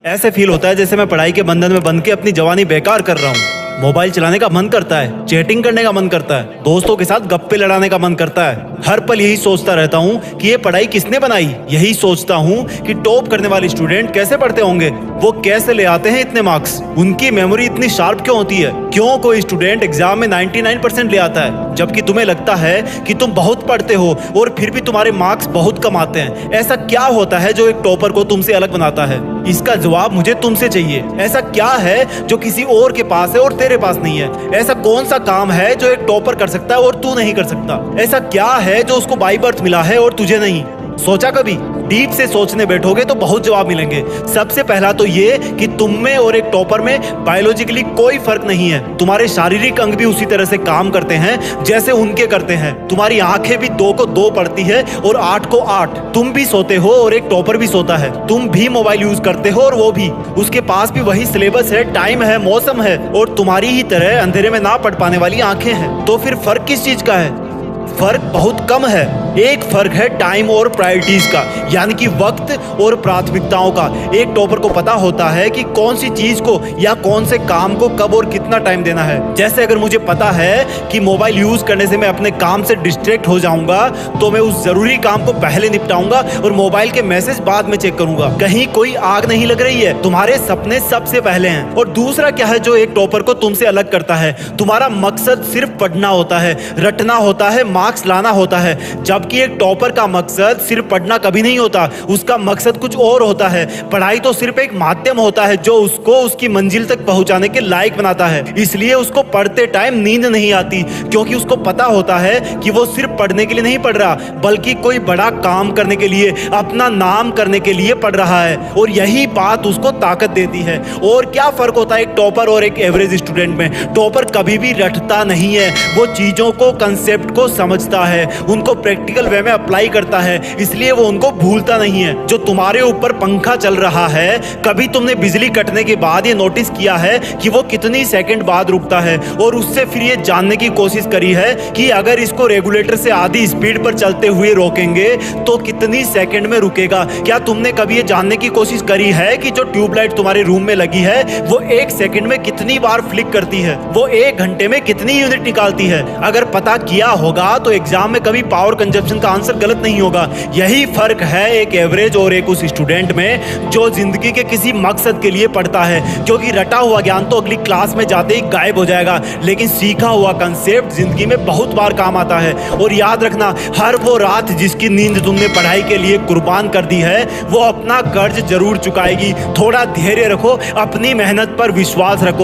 ऐसे फील होता है जैसे मैं पढ़ाई के बंधन में बंध के अपनी जवानी बेकार कर रहा हूँ। मोबाइल चलाने का मन करता है, चैटिंग करने का मन करता है, दोस्तों के साथ गप्पे लड़ाने का मन करता है। हर पल यही सोचता रहता हूँ कि ये पढ़ाई किसने बनाई। यही सोचता हूँ कि टॉप करने वाले स्टूडेंट कैसे पढ़ते होंगे, वो कैसे ले आते हैं इतने मार्क्स, उनकी मेमोरी इतनी शार्प क्यों होती है, क्यों कोई स्टूडेंट एग्जाम में 99% ले आता है जबकि तुम्हें लगता है कि तुम बहुत पढ़ते हो और फिर भी तुम्हारे मार्क्स बहुत कम आते हैं। ऐसा क्या होता है जो एक टॉपर को तुमसे अलग बनाता है? इसका जवाब मुझे तुमसे चाहिए। ऐसा क्या है जो किसी और के पास है और तेरे पास नहीं है? ऐसा कौन सा काम है जो एक टॉपर कर सकता है और तू नहीं कर सकता? ऐसा क्या है जो उसको बाय बर्थ मिला है और तुझे नहीं? सोचा कभी? डीप से सोचने बैठोगे तो बहुत जवाब मिलेंगे। सबसे पहला तो ये कि तुम में और एक टॉपर में बायोलॉजिकली कोई फर्क नहीं है। तुम्हारे शारीरिक अंग भी उसी तरह से काम करते हैं जैसे उनके करते हैं। तुम्हारी आंखें भी 2 को 2 पढ़ती है और 8 को 8। तुम भी सोते हो और एक टॉपर भी सोता है। तुम भी मोबाइल यूज करते हो और वो भी। उसके पास भी वही सिलेबस है, टाइम है, मौसम है और तुम्हारी ही तरह अंधेरे में ना पढ़ पाने वाली आंखें हैं। तो फिर फर्क किस चीज का है? फर्क बहुत कम है। एक फर्क है टाइम और प्रायोरिटीज का, यानी कि वक्त और प्राथमिकताओं का। एक टॉपर को पता होता है कि कौन सी चीज को या कौन से काम को कब और कितना टाइम देना है। जैसे अगर मुझे पता है कि मोबाइल यूज करने से मैं अपने काम से डिस्ट्रैक्ट हो जाऊंगा तो मैं उस जरूरी काम को पहले निपटाऊंगा और मोबाइल के मैसेज बाद में चेक करूंगा। कहीं कोई आग नहीं लग रही है, तुम्हारे सपने सबसे पहले हैं। और दूसरा क्या है जो एक टॉपर को तुमसे अलग करता है? तुम्हारा मकसद सिर्फ पढ़ना होता है, रटना होता है, मार्क्स लाना होता है। जबकि एक टॉपर का मकसद सिर्फ पढ़ना कभी नहीं होता, उसका मकसद कुछ और होता है। पढ़ाई तो सिर्फ एक माध्यम होता है जो उसको उसकी मंजिल तक पहुंचाने के लायक बनाता है। इसलिए उसको पढ़ते टाइम नींद नहीं आती, क्योंकि उसको पता होता है कि वो सिर्फ पढ़ने के लिए नहीं पढ़ रहा बल्कि कोई बड़ा काम करने के लिए, अपना नाम करने के लिए पढ़ रहा है। और यही बात उसको ताकत देती है। और क्या फर्क होता है एक टॉपर और एक एवरेज स्टूडेंट में? टॉपर कभी भी रटता नहीं है, वो चीजों को, कंसेप्ट को समझता है, उनको प्रैक्टिकल वे में अप्लाई करता है, इसलिए वो उनको भूलता नहीं है। जो तुम्हारे ऊपर पंखा चल रहा है, कभी तुमने बिजली कटने के बाद ये नोटिस किया है कि वो कितनी सेकंड बाद रुकता है? और उससे फिर ये जानने की कोशिश करी है कि अगर इसको रेगुलेटर से आधी स्पीड पर चलते हुए रोकेंगे तो कितनी सेकंड में रुकेगा? क्या तुमने कभी ये जानने की कोशिश करी है कि जो ट्यूबलाइट तुम्हारे रूम में लगी है वो 1 सेकंड में कितनी बार फ्लिक करती है? वो 1 घंटे में कितनी यूनिट निकालती है? अगर पता किया होगा तो एग्जाम में कभी पावर कंजप्शन का आंसर गलत नहीं होगा। यही फर्क है एक एवरेज और एक उस स्टूडेंट में जो जिंदगी के किसी मकसद के लिए पढ़ता है। क्योंकि रटा हुआ ज्ञान तो अगली क्लास में जाते ही गायब हो जाएगा, लेकिन सीखा हुआ कंसेप्ट जिंदगी में बहुत बार काम आता है। और याद रखना, हर वो रात जिसकी नींद तुमने पढ़ाई के लिए कुर्बान कर दी है वो अपना कर्ज जरूर चुकाएगी। थोड़ा धैर्य रखो, अपनी मेहनत पर विश्वास रखो।